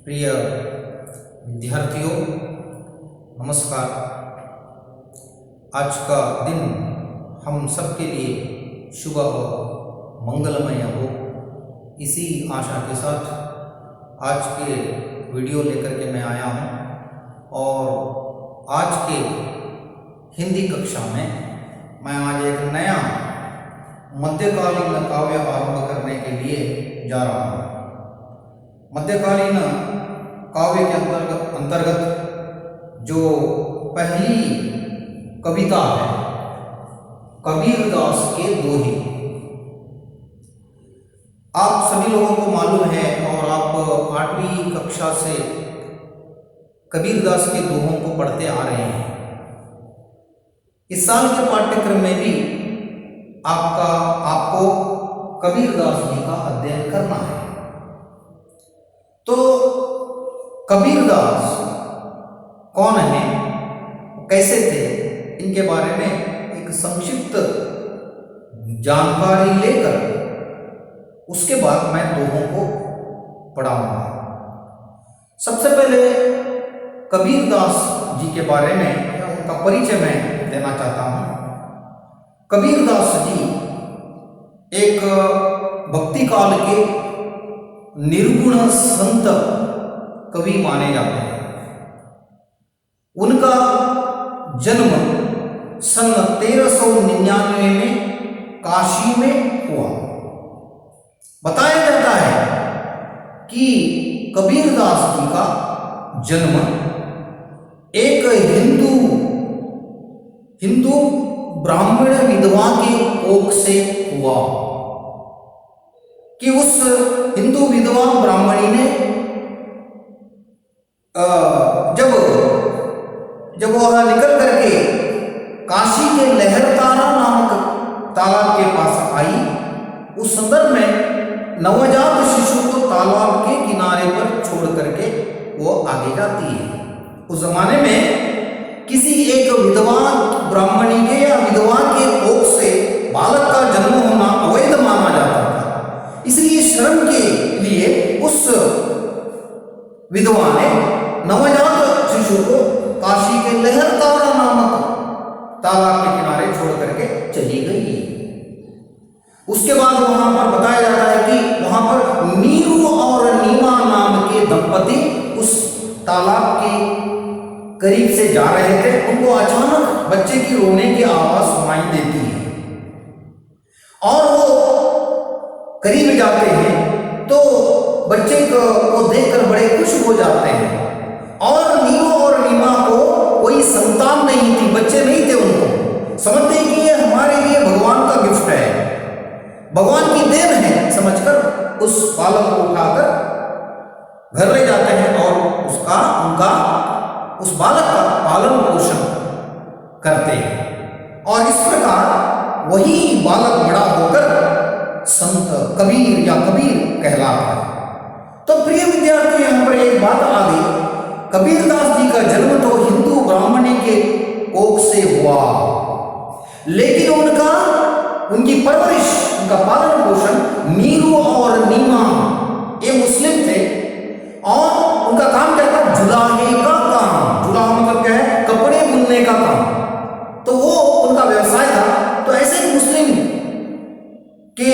प्रिय विद्यार्थियों, नमस्कार। आज का दिन हम सबके लिए शुभ और मंगलमय हो, इसी आशा के साथ आज के वीडियो लेकर के मैं आया हूँ। और आज के हिंदी कक्षा में मैं आज एक नया मध्यकालीन काव्य आरंभ करने के लिए जा रहा हूँ। मध्यकालीन काव्य के अंतर्गत जो पहली कविता है कबीरदास के दोहे। आप सभी लोगों को मालूम है और आप 8वीं कक्षा से कबीरदास के दोहों को पढ़ते आ रहे हैं। इस साल के पाठ्यक्रम में भी आपको कबीरदास जी का अध्ययन करना है। तो कबीरदास कौन है, कैसे थे, इनके बारे में एक संक्षिप्त जानकारी लेकर उसके बाद मैं दोहों को पढ़ाऊंगा। सबसे पहले कबीरदास जी के बारे में या उनका परिचय मैं देना चाहता हूं। कबीरदास जी एक भक्ति काल के निर्गुण संत कवि माने जाते हैं। उनका जन्म सन 1399 में काशी में हुआ। बताया जाता है कि कबीरदास जी का जन्म एक हिंदू ब्राह्मण विधवा के कोख से हुआ कि उस हिंदू विधवा ब्राह्मणी ने जब वह निकल करके काशी के लहरतारा नामक तालाब के पास आई, उस संदर्भ में नवजात शिशु को तालाब के किनारे पर छोड़ करके वो आगे जाती है। उस जमाने में किसी एक विधवा ब्राह्मणी के या विधवा के कोख से बालक का जन्म होना अवैध माना जाता था। इसलिए शर्म के लिए उस विधवा ने नवजात शिशु को काशी के लहरतारा नामक तालाब के किनारे छोड़ करके चली गई। उसके बाद वहां पर बताया जाता है कि वहां पर नीरू और नीमा नाम के दंपति उस तालाब के करीब से जा रहे थे। उनको अचानक बच्चे की रोने की आवाज सुनाई देती है और वो करीब जाते हैं तो बच्चे को देखकर बड़े खुश हो जाते हैं। और नीरू और नीमा को कोई संतान नहीं थी, बच्चे नहीं थे। उनको समझते हैं कि ये हमारे लिए भगवान का गिफ्ट है, भगवान की देन है समझकर उस बालक को उठाकर घर ले जाते हैं और उस बालक का पालन पोषण करते हैं। और इस प्रकार वही बालक बड़ा होकर संत कबीर या कबीर कहलाता है। तो प्रिय विद्यार्थी, यहां पर एक बात आ गई, कबीरदास जी का जन्म तो हिंदू ब्राह्मणी के कोख से हुआ, लेकिन उनकी परवरिश, उनका पालन पोषण नीरू और नीमा ये मुस्लिम थे और उनका काम क्या था, जुलाहे का काम। जुलाहा मतलब क्या है, कपड़े बुनने का काम। तो वो उनका व्यवसाय था। तो ऐसे मुस्लिम के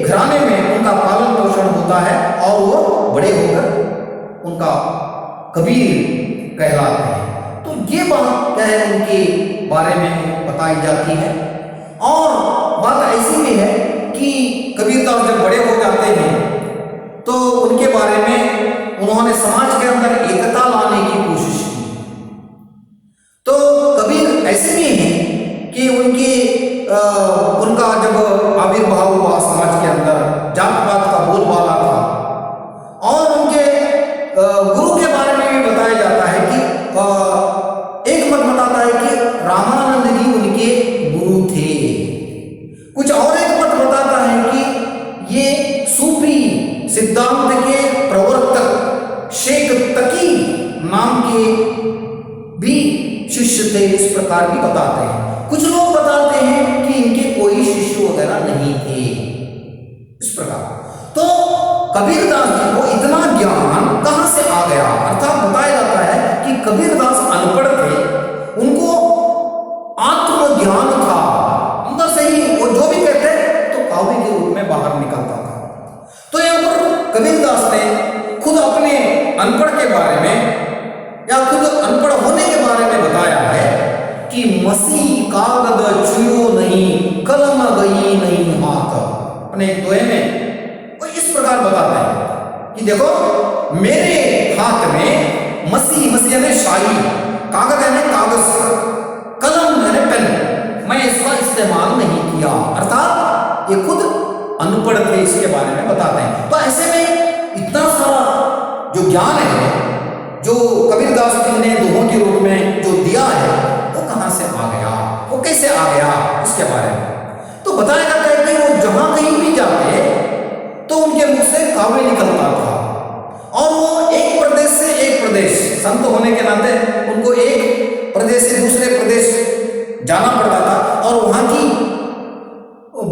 घराने में उनका पालन पोषण होता है और वो बड़े होकर उनका कबीर कहलाते हैं। तो ये बात क्या है, उनके बारे में बताई जाती है। और बात ऐसी भी है कि कबीरदास जब बड़े हो जाते हैं तो उनके बारे में उन्होंने समाज के अंदर एकता लाने की कोशिश की। तो कबीर ऐसे भी हैं कि उनका जब आविर्भाव हुआ समाज के अंदर, जात पात का बोलबाला था। और उनके गुरु के बारे में भी बताया जाता है कि एक मत बताता है कि रामानंद जी उनके गुरु थे। कुछ और एक मत बताता है कि ये सूफी सिद्धांत के प्रवर्तक शेख तकी नाम के भी शिष्य थे, इस प्रकार भी बताते हैं। कुछ लोग बताते हैं कि इनके कोई शिष्य वगैरह नहीं थे, इस प्रकार। तो कबीरदास जी को इतना ज्ञान कहां से आ गया कबीरदास अनपढ़ थे, उनको आत्मज्ञान था, अंदर से ही वो जो भी कहते तो काव्य के रूप में बाहर निकलता था। तो यहाँ पर कबीरदास ने खुद अपने अनपढ़ के बारे में या खुद अनपढ़ होने के बारे में बताया है कि मसी कागद छुयो नहीं, कलम गई नहीं हाथ। अपने एक दोहे में वो इस प्रकार बताते हैं कि देखो मेरे हाथ में मसी यानी शाही, कागज यानी कागज, कलम यानी पेन, मैं इसका इस्तेमाल नहीं किया। अर्थात ये खुद अनपढ़ थे, इसके बारे में बताते हैं। तो ऐसे में इतना सारा जो ज्ञान है जो कबीरदास जी ने दोहों के रूप में जो दिया है वो कहां से आ गया, वो कैसे आ गया, इसके बारे में तो बताया जाता है कि वो जहां कहीं भी जाते तो उनके मुख से काव्य निकलता था और वो एक प्रदेश से एक प्रदेश, संत होने के नाते उनको एक प्रदेश से दूसरे प्रदेश जाना पड़ता था और वहां की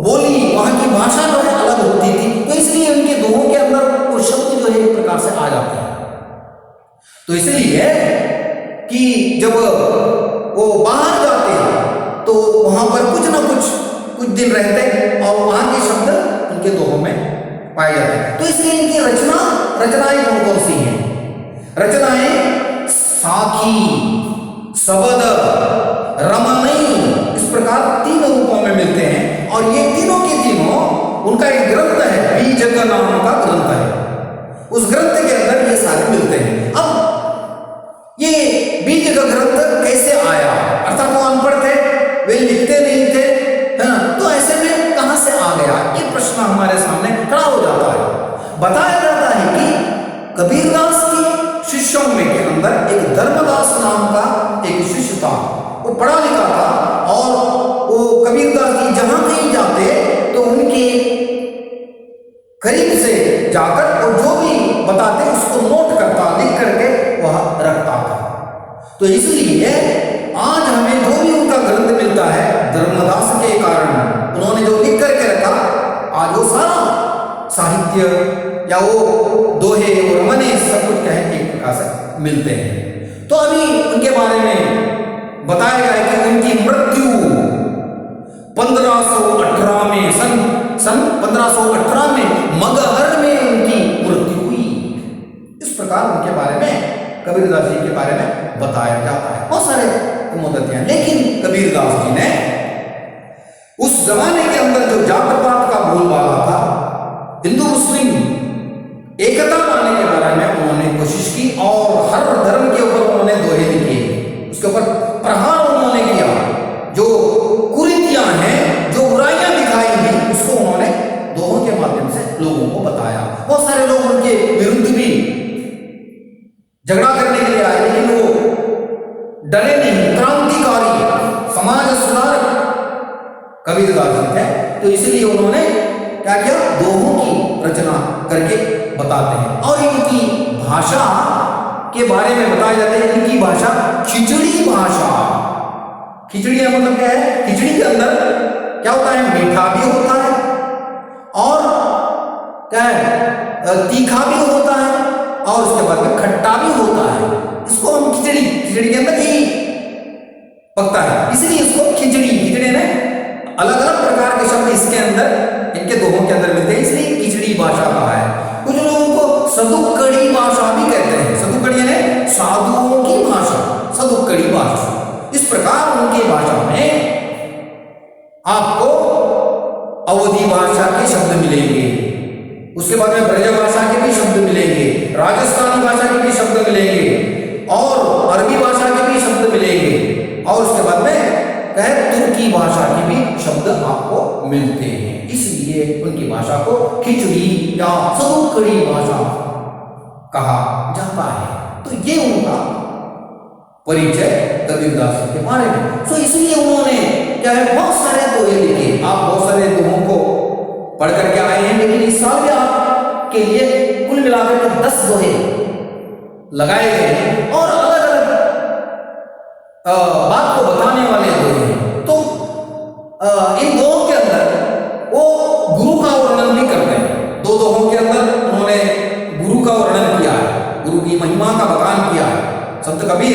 बोली, वहां की भाषा जो है अलग होती थी। तो इसलिए उनके दोहों के अंदर वो शब्द जो है एक प्रकार से आ जाते हैं। तो इसलिए कि जब वो बाहर जाते हैं तो वहां पर कुछ ना कुछ दिन रहते हैं और वहां के शब्द उनके दोहों में पाए जाते हैं। तो इसलिए इनकी रचनाएं कौन कौन सी हैं? रचनाएं साखी, सबद, रमणई, इस प्रकार तीन रूपों में मिलते हैं और ये तीनों के तीनों उनका एक ग्रंथ है, बीजक नाम का ग्रंथ है। उस ग्रंथ के अंदर ये सारे मिलते हैं। अब ये बीज का ग्रंथ कैसे आया? अर्थात वो अनपढ़ थे, वे लिखते नहीं थे, तो ऐसे में कहां से आ गया, ये प्रश्न हमारे सामने खड़ा हो जाता है। बताया जाता है कि कबीरदास के शिष्यों में के अंदर एक धर्मदास नाम का एक शिष्य था। वो पढ़ा लिखा था और वो कबीरदास जी जहां कहीं जाते तो उनके करीब से जाकर और जो भी बताते उसको नोट करता, लिख करके वह रखता था। तो इसलिए आज हमें जो भी उनका ग्रंथ मिलता है धर्मदास के कारण, उन्होंने जो लिख करके रखा, आज वो सारा साहित्य या वो दोहे और मने सब कुछ कहें एक प्रकार से मिलते हैं। तो अभी उनके बारे में बताया गया है कि उनकी मृत्यु 1518 में सन 1518 में मगहर में उनकी मृत्यु हुई। इस प्रकार उनके बारे में कबीरदास जी के बारे में बताया जाता है। बहुत सारे मुद्दतियां, लेकिन कबीरदास जी ने उस जमाने के अंदर जो जात पात का बोलबाला था, हिंदू मुस्लिम एकता पाने के बारे में उन्होंने कोशिश की और हर धर्म के ऊपर उन्होंने दोहे लिखे, उसके ऊपर प्रहार उन्होंने किया। जो कुरीतियां हैं, जो बुराइयां दिखाई दी, उसको उन्होंने दोहों के माध्यम से लोगों को बताया। बहुत सारे लोग उनके विरुद्ध भी झगड़ा करने के लिए आए, लेकिन वो डरे नहीं, क्रांतिकारी समाज सुधारक कबीरदास जी थे। तो इसलिए उन्होंने क्या किया, दोहों की रचना करके बताते हैं। और इनकी भाषा के बारे में बताया जाता है, इनकी भाषा खिचड़ी भाषा। खिचड़ी का मतलब क्या है? खिचड़ी के अंदर क्या होता है, मीठा भी होता है और क्या है, तीखा भी होता है और उसके बाद में खट्टा भी होता है। इसको हम खिचड़ी के अंदर यही पकता है, इसलिए इसको खिचड़ी ने अलग अलग प्रकार के शब्द इसके अंदर, इनके दोहों के अंदर मिलते हैं, इसलिए खिचड़ी भाषा कहा है। कुछ लोगों को सदुक्कड़ी भाषा भी कहते हैं। सदुक्कड़ी यानी साधुओं की भाषा, सदुक्कड़ी भाषा। इस प्रकार उनकी भाषा में आपको अवधी भाषा के शब्द मिलेंगे, उसके बाद में ब्रज भाषा के भी शब्द मिलेंगे, राजस्थानी भाषा के भी शब्द मिलेंगे और अरबी भाषा के भी शब्द मिलेंगे और उसके बाद में तुर्की भाषा के भी शब्द आपको मिलते हैं। इसलिए उनकी भाषा को खिचड़ी या सदुक्कड़ी भाषा कहा जाता है। तो ये उनका परिचय कबीरदास जी के बारे में। तो इसलिए उन्होंने क्या है, बहुत सारे दोहे लिखे। आप बहुत सारे दोहों को पढ़ करके आए हैं, लेकिन इस साल भी आपके लिए कुल मिलाकर के 10 दोहे लगाए गए हैं और अलग अलग बात को बताने वाले दोहे हैं। तो इन दोहों के अंदर वो गुरु का वर्णन भी करते हैं। 2 दोहों के अंदर उन्होंने गुरु का वर्णन किया है, गुरु की महिमा का बखान किया है। संत कबीर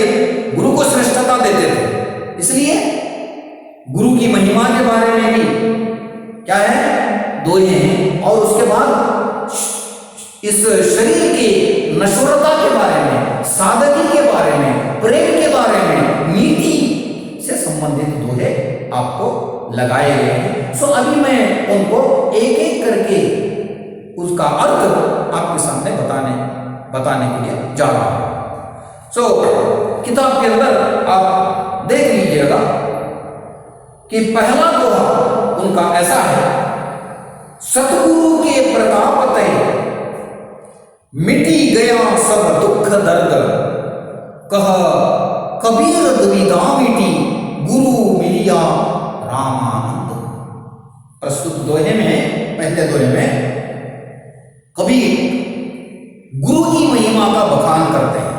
क्या है, दोहे हैं। और उसके बाद इस शरीर की नश्वरता के बारे में, सादगी के बारे में, प्रेम के बारे में, नीति से संबंधित दोहे आपको लगाए गए हैं। सो अभी मैं उनको एक एक करके उसका अर्थ आपके सामने बताने के लिए जा रहा हूं। सो किताब के अंदर आप देख लीजिएगा कि पहला दोहा उनका ऐसा है, सतगुरु के प्रताप तय मिटी गया सब दुख दर्द, कह कबीर दुविधा मिटी गुरु मिलिया रामानंद। प्रस्तुत दोहे में, पहले दोहे में कबीर गुरु की महिमा का बखान करते हैं,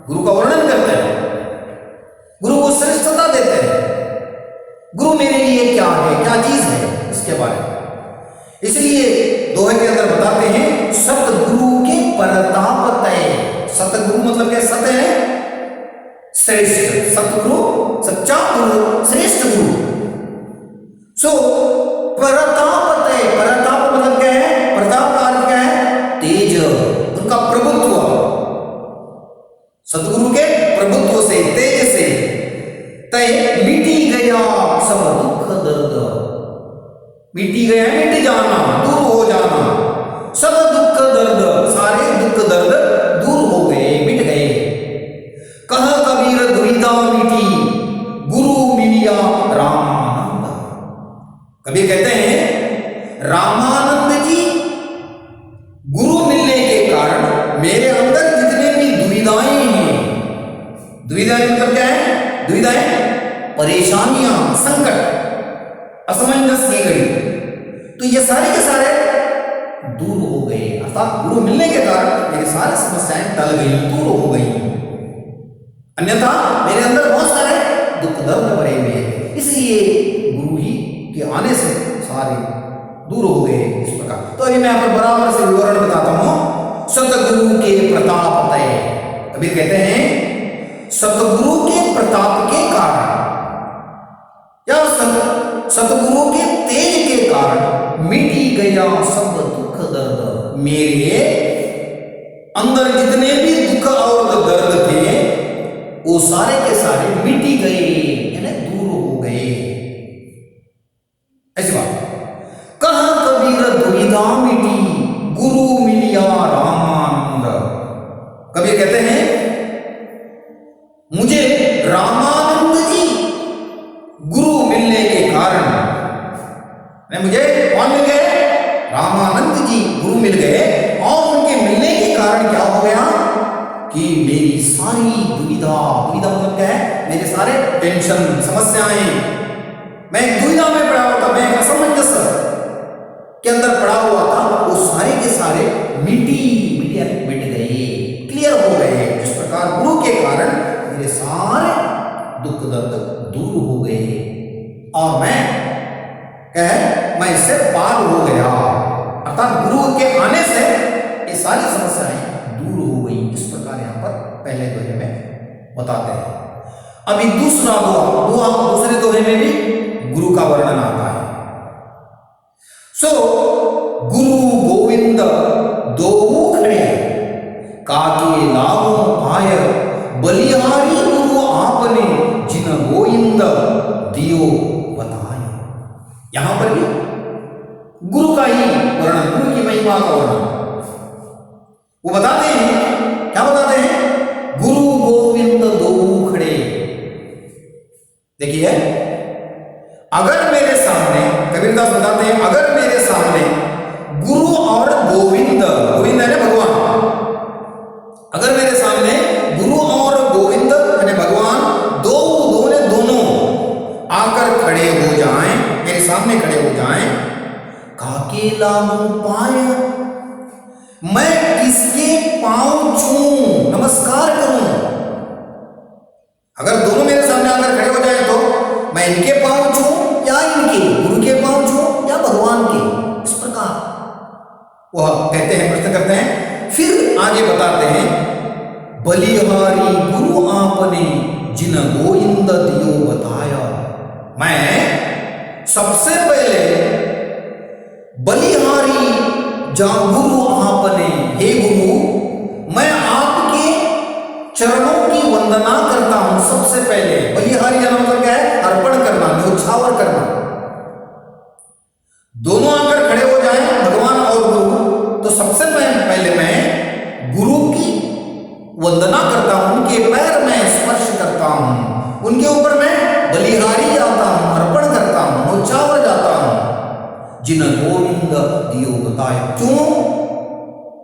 गुरु का वर्णन करते हैं, गुरु को श्रेष्ठता देते हैं, गुरु मेरे लिए क्या है, क्या चीज है, इसके बारे में। इसलिए दोहे के अंदर बताते हैं, सतगुरु के प्रताप तय। सतगुरु मतलब क्या, सत है श्रेष्ठ, सतगुरु सच्चा गुरु, श्रेष्ठ गुरु। सो प्रताप तय, प्रताप मतलब क्या है, प्रताप का अर्थ क्या है, तेज, उनका प्रभुत्व। सतगुरु के प्रभुत्व से, तेज से तय मिटी गया सब दुख दर्द, मिटी गया, मिट जाना, दूर हो जाना, सब दुख दर्द, सारे दुख दर्द दूर हो गए, मिट गए। कह कबीर दुविधा मिटी गुरु मिलिया रामानंद। कबीर कहते हैं, रामानंद जी गुरु मिलने के कारण मेरे अंदर जितने भी दुविधाएं हैं, दुविधाएं मतलब क्या है, दुविधाएं परेशानियां, संकट, असमंजस की गई, तो ये सारे के सारे दूर हो गए। अर्थात गुरु मिलने के कारण मेरी सारी समस्याएं टल गई, दूर हो गई। अन्यथा मेरे अंदर बहुत सारे दुख दर्द भरे हुए हैं, इसलिए गुरु ही के आने से सारे दूर हो गए। इस प्रकार तो अभी मैं यहाँ पर बराबर से विवरण बताता हूं। सतगुरु के प्रताप तय, कबीर कहते हैं, सतगुरु के प्रताप के कारण या सतगुरु के तेज के कारण मिटी गया सब दुख दर्द। मेरे अंदर जितने भी दुख और दर्द थे वो सारे के सारे मिटी गए, यानी दूर हो गए। ऐसी बात। कह कबीर दुविधा मिटी गुरु मिलिया रामानंद। कबीर कहते हैं, मुझे रामानंद जी गुरु मिलने के कारण, मुझे कौन मिल गए, रामानंद जी गुरु मिल गए, और उनके मिलने के कारण क्या हो गया कि मेरी सारी दुविधा, दुविधा मतलब क्या है, मेरे सारे टेंशन, समस्याएं, मैं एक दुविधा में पड़ा हुआ था, मैं एक असमंजस के अंदर पड़ा हुआ था, वो सारे के सारे मिट गए, क्लियर हो गए। इस प्रकार गुरु के कारण मेरे सारे दुख दर्द दूर हो गए और मैं इससे पार हो गया। अर्थात गुरु के आने से ये सारी समस्याएं दूर हो गई। इस प्रकार यहाँ पर पहले दोहे में बताते हैं। अभी दूसरा दोहा, दूसरे दोहे में भी गुरु का वर्णन आता है। सो गुरु गोविंद दो खड़े, काके लागो पाय, बलिहारी गुरु आपने जिन गोविंद दियो बताए। यहां पर भी गुरु का ही वर्णन, गुरु की महिमा का वर्णन वो बताते हैं। क्या बताते हैं, गुरु गोविंद दो खड़े। देखिए, अगर मेरे सामने, कबीरदास बताते हैं, अगर मेरे सामने गुरु और गोविंद, गोविंद है भगवान, अगर मेरे सामने गुरु और गोविंद यानी भगवान दोनों आकर खड़े हो जाएं, मेरे सामने खड़े हो जाएं, काके लागू पाए, मैं किसके पांव छूं, नमस्कार करूं। अगर दोनों मेरे सामने आकर खड़े हो जाएं तो मैं इनके पांव छूं या इनके, गुरु के पांव छूं या भगवान के। इस प्रकार वह कहते हैं, प्रश्न करते हैं। फिर आगे बताते हैं, बलिहारी गुरु आपने जिन गोविंद दियो बताया। मैं सबसे पहले जा गुरु आपने, हे गुरु मैं आपके चरणों की वंदना करता हूं। सबसे पहले बलिहारी का मतलब क्या है? अर्पण करना, न्योछावर करना। दोनों आकर खड़े हो जाएं भगवान और गुरु, तो सबसे पहले मैं गुरु की वंदना करता हूं, उनके पैर में स्पर्श करता हूं, उनके ऊपर मैं बलिहारी जाता हूं, अर्पण करता हूं, न्योछावर जाता हूं। जिन गोविंद दियो बताए। क्यों?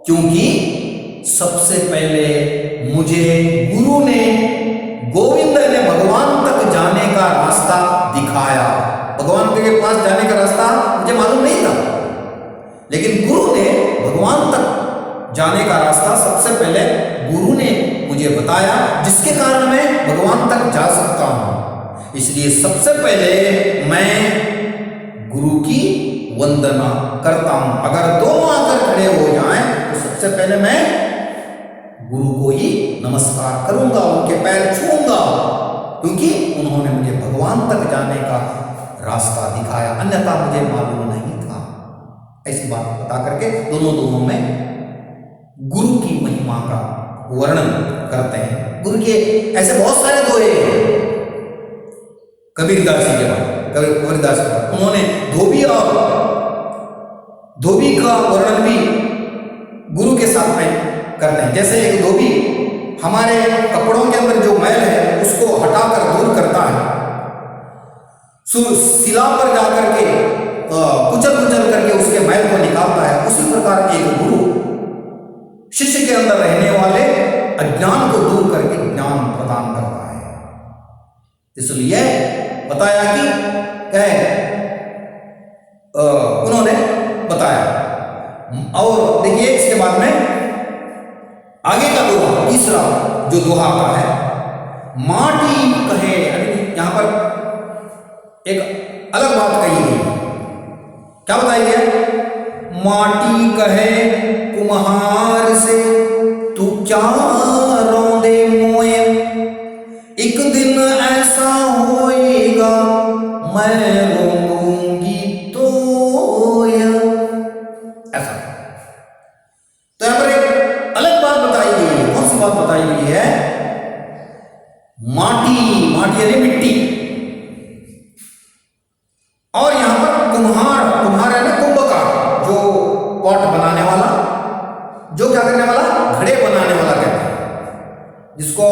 क्योंकि सबसे पहले मुझे गुरु ने, गोविंद ने भगवान तक जाने का रास्ता दिखाया। भगवान के पास जाने का रास्ता मुझे मालूम नहीं था, लेकिन गुरु ने भगवान तक जाने का रास्ता सबसे पहले गुरु ने मुझे बताया, जिसके कारण मैं भगवान तक जा सकता हूं। इसलिए सबसे पहले मैं गुरु की वंदना करता हूं। अगर दोनों आकर खड़े हो जाएं तो सबसे पहले मैं गुरु को ही नमस्कार करूंगा, उनके पैर छूऊंगा, क्योंकि उन्होंने मुझे भगवान तक जाने का रास्ता दिखाया, अन्यथा मुझे मालूम नहीं था। ऐसी बात बता करके दोनों में गुरु की महिमा का वर्णन करते हैं। गुरु के ऐसे बहुत सारे दोहे हैं। कबीरदास जी के बाद कबीरदास उन्होंने धोबी का वर्णन भी गुरु के साथ में करते हैं। जैसे एक धोबी हमारे कपड़ों के अंदर जो मैल है उसको हटाकर दूर करता है, शिला पर जाकर के कुचल करके उसके मैल को निकालता है, उसी प्रकार एक गुरु शिष्य के अंदर रहने वाले अज्ञान को दूर करके ज्ञान प्रदान करता है। इसलिए बताया कि उन्होंने बताया। और देखिए इसके बाद में आगे का दोहा, तीसरा जो दोहा आता है, माटी कहे, यहां पर एक अलग बात कही गई। क्या बताई गई? माटी कहे कुम्हार से, तू क्या रौंदे मोए, एक दिन ऐसा होएगा मैं रोऊंगी तो। ऐसा तो यहां पर एक अलग बात बताई गई है। कौन सी बात बताई गई है? माटी यानी मिट्टी, और यहां पर कुम्हार यानी कुंभकार, जो पॉट बनाने वाला, जो क्या करने वाला? घड़े बनाने वाला कहते हैं, जिसको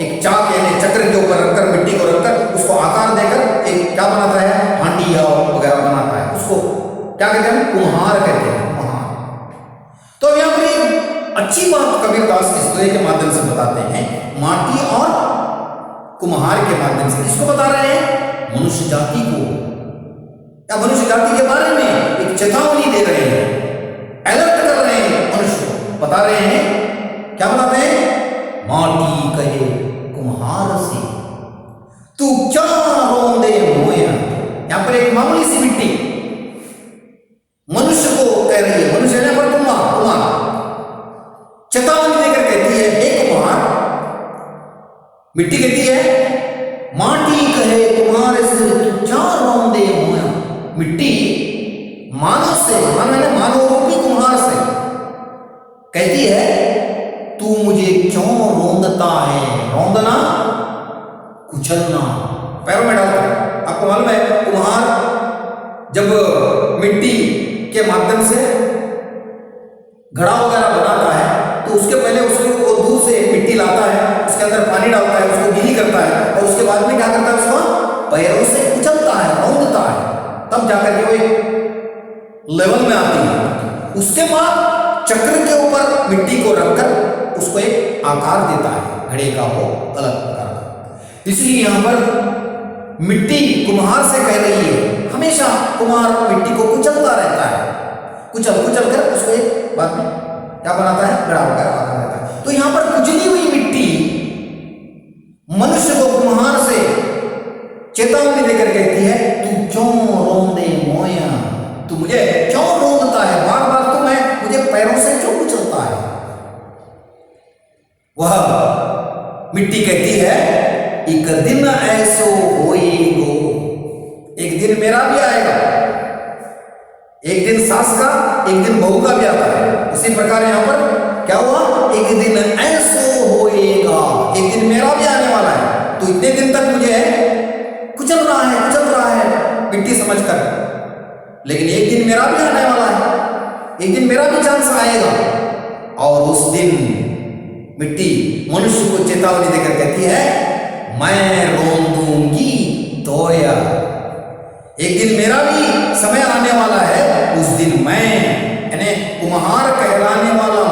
एक चाक यानी चक्र के ऊपर रखकर, मिट्टी को रखकर उसको आकार देकर एक क्या बनाता है? हांडी या वगैरह बनाता है, उसको क्या कहते हैं? कुम्हार कहते हैं, कुम्हार। तो यहां पर एक अच्छी बात कबीरदास इस दोहे के माध्यम से बताते हैं, माटी और कुम्हार के माध्यम से। किसको बता रहे हैं? मनुष्य जाति को, या मनुष्य जाति के बारे में एक चेतावनी दे रहे हैं, अलर्ट कर रहे हैं मनुष्य को, बता रहे हैं। क्या बताते हैं? माटी कहे कुम्हार से, तू क्या रौंदे मोया। यहां पर एक मामूली सी मिट्टी मनुष्य को कह रही है, मनुष्य ने पर कुम्हार चेतावनी देकर कहती है, हे कुम्हार। मिट्टी कहती है, माटी कहे कुम्हार से, तू क्या रौंदे मोया। मिट्टी मानव से, मानव रूपी कुम्हार से कहती है, तू मुझे क्यों रौंदता है। रौंदना, कुचलना, पैरों में डालकर। आपको मालूम है कुम्हार जब मिट्टी के माध्यम से घड़ा वगैरह बनाता है तो उसके पहले उसको दूर से मिट्टी लाता है, उसके अंदर पानी डालता है, उसको गीली करता है, और उसके बाद में क्या करता है? उसको पैरों से कुचलता है, रौंदता है, तब जाकर के वो एक लेवल में आती है। उसके बाद चक्र के ऊपर मिट्टी को रखकर उसको एक आकार देता है, घड़े का वो अलग प्रकार का। इसलिए यहां पर मिट्टी कुम्हार से कह रही है, हमेशा कुम्हार मिट्टी को कुचलता रहता है, कुचल कर उसको एक बाद में क्या बनाता है? घड़ा वगैरह आकार देता है। तो यहां पर कुचली हुई मिट्टी मनुष्य को कुम्हार से चेतावनी देकर कहती है, तू क्यों रौंदे मोया, तू मुझे क्यों रौंदता है, बार बार तू मुझे पैरों से क्यों कुचलता है। वह मिट्टी कहती है, एक दिन ऐसो होएगो, एक दिन मेरा भी आएगा, एक दिन सास का, एक दिन बहू का भी आता है। उसी प्रकार यहाँ पर क्या हुआ, एक दिन ऐसो होएगा, एक दिन मेरा भी आने वाला है। तो इतने दिन तक मुझे कुचल रहा है मिट्टी समझकर, लेकिन एक दिन मेरा भी आने वाला है, एक दिन मेरा भी चांस आएगा। और उस दिन मिट्टी मनुष्य को चेतावनी देकर कहती है, मैं रोन दूंगी तोया। एक दिन मेरा भी समय आने वाला है, उस दिन मैं, यानी कुम्हार कहलाने वाला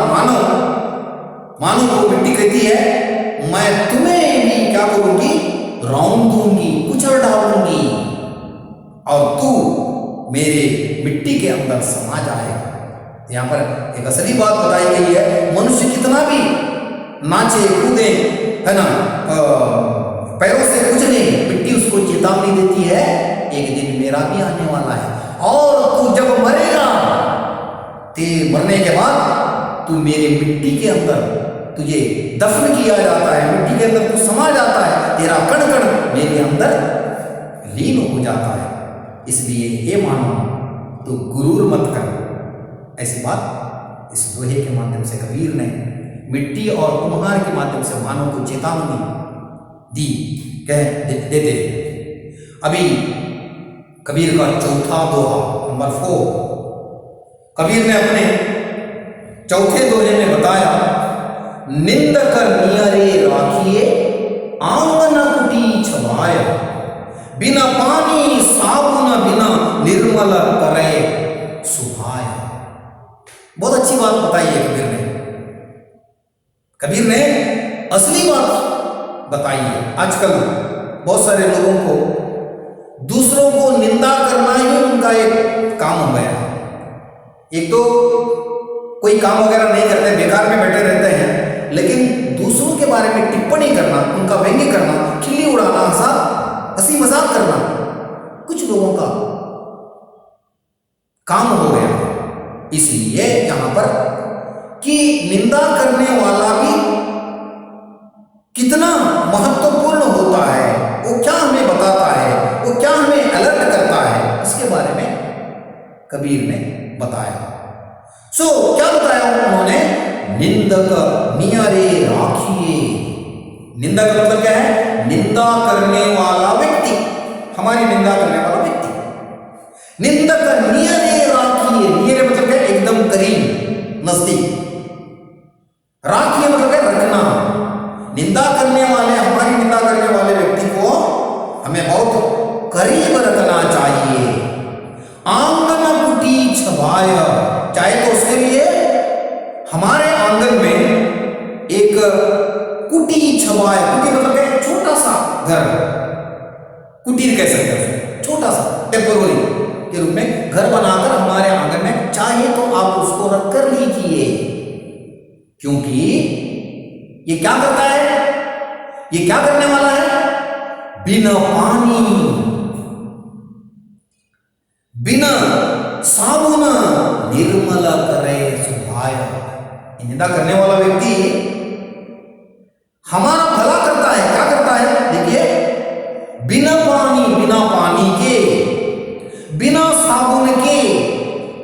मानव को मिट्टी कहती है, मैं तुम्हें भी क्या करूंगी, रौन दूंगी, कुचल डालूंगी, और तू मेरे मिट्टी के अंदर समा जाएगा। यहाँ पर एक असली बात बताई गई है, मनुष्य कितना भी नाचे कूदे, है ना, पैरों से कुचले, मिट्टी उसको चेतावनी देती है, एक दिन मेरा भी आने वाला है, और तू जब मरेगा, ते मरने के बाद तू मेरे मिट्टी के अंदर, तुझे दफन किया जाता है, मिट्टी के अंदर तू समा जाता है, तेरा कण कण मेरे अंदर लीन हो जाता है। इसलिए ये मानो तू गुरूर मत कर। ऐसी बात इस दोहे के माध्यम से कबीर ने मिट्टी और कुम्हार के माध्यम से मानव को चेतावनी दी, देते। अभी कबीर का चौथा दोहा नंबर 4, कबीर ने अपने चौथे दोहे में बताया, निंद कर नियरे राखिए आंगन कुटी छवाया, बिना पानी साबुन बिना निर्मल करे सुभाया। बहुत अच्छी बात बताई है कबीर ने असली बात बताई है। आजकल बहुत सारे लोगों को दूसरों को निंदा करना ही उनका एक काम हो गया है। एक तो कोई काम वगैरह नहीं करते, बेकार में बैठे रहते हैं, लेकिन दूसरों के बारे में टिप्पणी करना, उनका व्यंग्य करना, खिल्ली उड़ाना, हंसी मजाक करना कुछ लोगों का काम हो गया है। इसलिए यहां पर कि निंदा करने वाला भी कितना महत्वपूर्ण होता है, वो क्या हमें बताता है, वो क्या हमें अलर्ट करता है, इसके बारे में कबीर ने बताया। क्या बताया उन्होंने, निंदक नियरे राखिए। निंदक मतलब क्या है, निंदा करने वाला व्यक्ति, हमारी निंदा करने वाला व्यक्ति। निंदक नियरे राखिए, नियरे मतलब क्या, एकदम करीब, नजदीक। राखिए मतलब क्या, रखना। निंदा करने वाले, हमारी निंदा करने वाले व्यक्ति को हमें बहुत करीब रखना चाहिए। आंगन कुटी छवाय, चाहे तो उसके लिए हमारे आंगन में एक कुटी छवाय, कुटी मतलब क्या, छोटा सा घर, कुटीर कह सकते हैं, छोटा सा टेम्पोररी के रूप में घर बनाकर हमारे आंगन में चाहे तो आप उसको रख कर लीजिए। क्योंकि ये क्या करता है, ये क्या करने वाला है, बिना पानी बिना साबुन निर्मल करे सुभाया। निंदा करने वाला व्यक्ति हमारा भला करता है, क्या करता है, देखिए, बिना पानी के, बिना साबुन के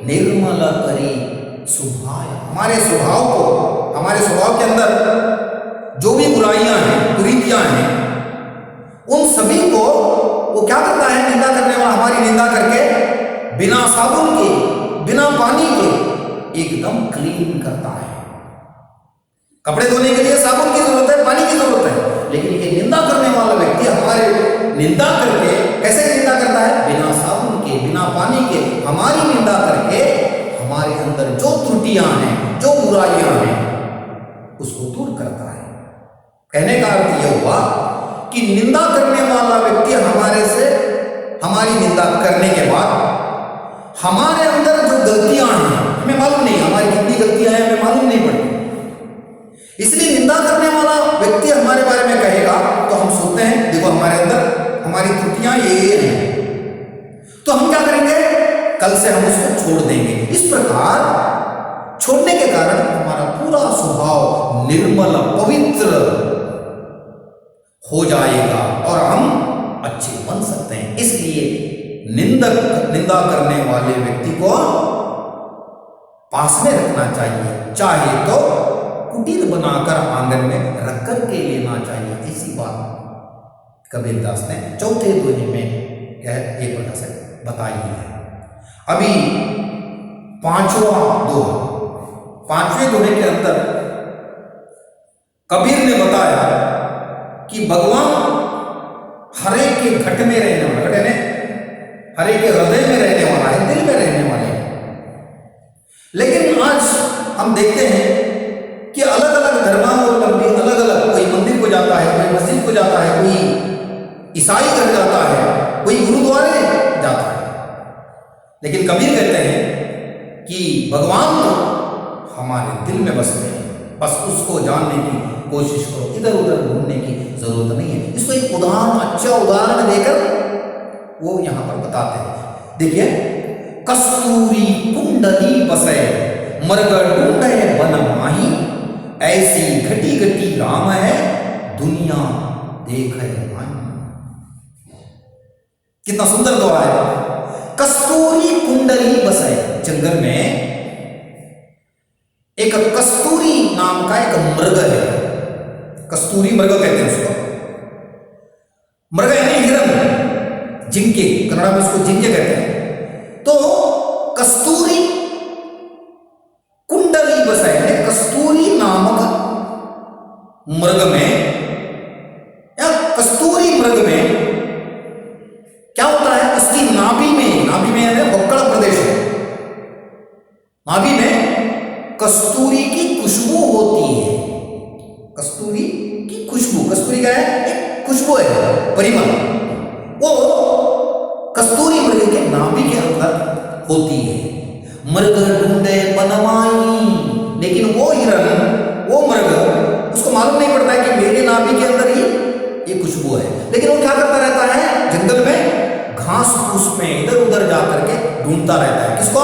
निर्मल करे सुभाया। हमारे स्वभाव के अंदर जो भी बुराइयां हैं, कुरीतियां हैं, उन सभी को वो क्या करता है, निंदा करने वाला हमारी निंदा करके बिना साबुन के, बिना पानी के एकदम क्लीन करता है। कपड़े धोने के लिए साबुन की जरूरत है, पानी की जरूरत है, लेकिन ये निंदा करने वाला व्यक्ति हमारे निंदा करके कैसे निंदा करता है, बिना साबुन के, बिना पानी के हमारी निंदा करके हमारे अंदर जो त्रुटियां हैं, जो बुराइयां हैं, उसको दूर करता है। कहने का अर्थ यह हुआ कि निंदा करने वाला व्यक्ति हमारी निंदा करने के बाद हमारे अंदर जो गलतियां हैं, हमें मालूम नहीं, हमारी कितनी गलतियां हैं हमें मालूम नहीं पड़ती। इसलिए निंदा करने वाला व्यक्ति हमारे बारे में कहेगा तो हम सोचते हैं, देखो हमारे अंदर हमारी त्रुटियां ये हैं, तो हम क्या करेंगे, कल से हम उसको छोड़ देंगे। इस प्रकार छोड़ने के कारण हमारा पूरा स्वभाव निर्मल, पवित्र हो जाएगा और हम अच्छे बन सकते हैं। इसलिए निंदा करने वाले व्यक्ति को पास में रखना चाहिए, चाहे तो कुटीर बनाकर आंगन में रख कर के लेना चाहिए। ऐसी बात कबीरदास ने चौथे दोहे में एक प्रकार से बताई है। अभी पांचवा दोहा, पांचवें दोहे के अंदर कबीर ने बताया कि भगवान हरे के घट में रहने वाला, घट ने हरे के हृदय में रहने वाला है, दिल में रहने वाले हैं। लेकिन आज हम देखते हैं कि अलग अलग धर्मावलंबी अलग अलग, कोई मंदिर को जाता है, कोई मस्जिद को जाता है, कोई ईसाई घर जाता है, कोई गुरुद्वारे जाता है। लेकिन कबीर कहते हैं कि भगवान तो हमारे दिल में बसते हैं, बस उसको जानने की कोशिश करो, इधर उधर ढूंढने की जरूरत नहीं है। इसको एक उदाहरण, अच्छा उदाहरण देकर वो यहां पर बताते हैं। देखिए, कस्तूरी कुंडली बसे मरग ढूंढे बन माही, ऐसी घटी घटी राम है दुनिया देखे माही। कितना सुंदर दुआ है। कस्तूरी कुंडली बसे, जंगल में एक कस्तूरी नाम का एक मृग है, कस्तूरी मृग कहते हैं उसको। मृग यानी हिरण, जिंके, कन्नड़ में उसको जिंके कहते हैं। तो कस्तूरी कुंडली बसाए, कस्तूरी नामक मृग में या कस्तूरी मृग में क्या होता है, इसकी नाभि में यानी बक्कड़ प्रदेश है, नाभि में कस्तूरी की खुशबू होती है। कस्तूरी की खुशबू, कस्तूरी क्या है, एक खुशबू है, परिमल, वो कस्तूरी मृग के नाभि के अंदर होती है। मृग ढूंढे बनवाई, लेकिन वो हिरण, वो मृग, उसको मालूम नहीं पड़ता है कि मेरे नाभि के अंदर ही ये खुशबू है। लेकिन वो क्या करता रहता है, जंगल में घास फूस में इधर उधर जाकर के ढूंढता रहता है। किसको?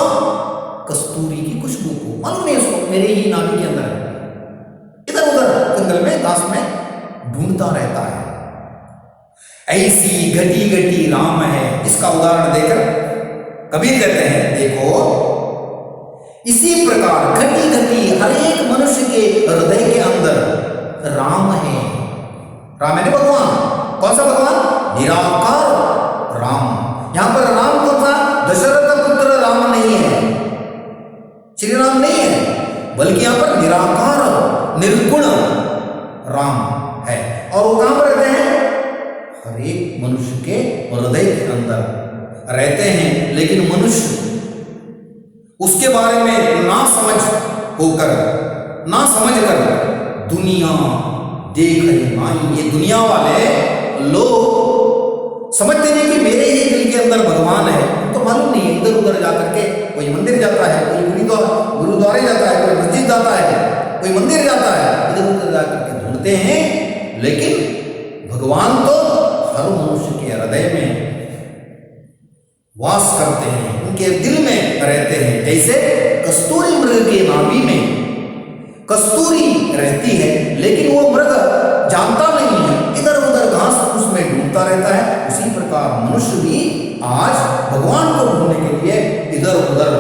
कस्तूरी की खुशबू को। मालूम नहीं उसको मेरे ही नाभि के अंदर है, इधर उधर जंगल में घास में ढूंढता रहता है। ऐसी घटी घटी राम है, इसका उदाहरण देकर कबीर कहते हैं, देखो इसी प्रकार घटी घटी हर एक मनुष्य के हृदय के अंदर राम है। राम है भगवान। कौन सा भगवान? निराकार राम। यहां पर राम कौन सा? दशरथ पुत्र राम नहीं है, श्री राम नहीं है, बल्कि यहां पर निराकार निर्गुण राम है। और वो कहां पर रहते हैं? हर एक मनुष्य के हृदय के अंदर रहते हैं। लेकिन मनुष्य उसके बारे में ना समझ होकर, ना समझ कर दुनिया देख रहे। ये दुनिया वाले लोग समझते हैं कि मेरे ही दिल के अंदर भगवान है, तो मालूम नहीं है। इधर उधर जाकर के कोई मंदिर जाता है, कोई गुरुद्वारे जाता है, कोई मस्जिद जाता है, कोई मंदिर जाता है, इधर उधर जाकर के ढूंढते हैं। लेकिन भगवान तो हर मनुष्य के हृदय में वास करते हैं, उनके दिल में रहते हैं। जैसे कस्तूरी मृग के नाभि में कस्तूरी रहती है, लेकिन वो मृग जानता नहीं है, इधर उधर घास फूस में ढूंढता रहता है। उसी प्रकार मनुष्य भी आज भगवान को ढूंढने के लिए इधर उधर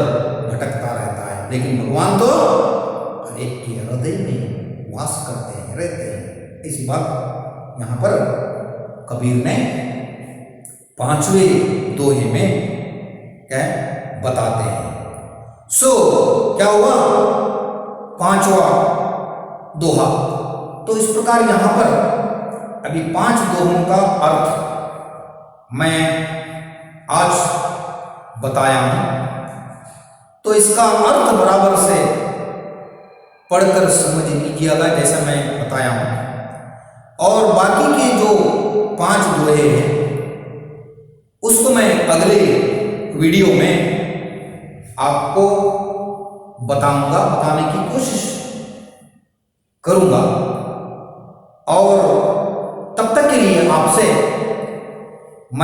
भटकता रहता है। लेकिन भगवान तो हर एक के हृदय में वास करते हैं, रहते हैं। इसी बात यहां पर कबीर ने पांचवें दोहे में क्या बताते हैं। क्या हुआ? पांचवा दोहा। तो इस प्रकार यहां पर अभी 5 दोहों का अर्थ मैं आज बताया हूं। तो इसका अर्थ बराबर से पढ़कर समझ लीजिएगा जैसा मैं बताया हूं। और बाकी के जो 5 दोहे हैं उसको मैं अगले वीडियो में आपको बताऊंगा, बताने की कोशिश करूंगा। और तब तक के लिए आपसे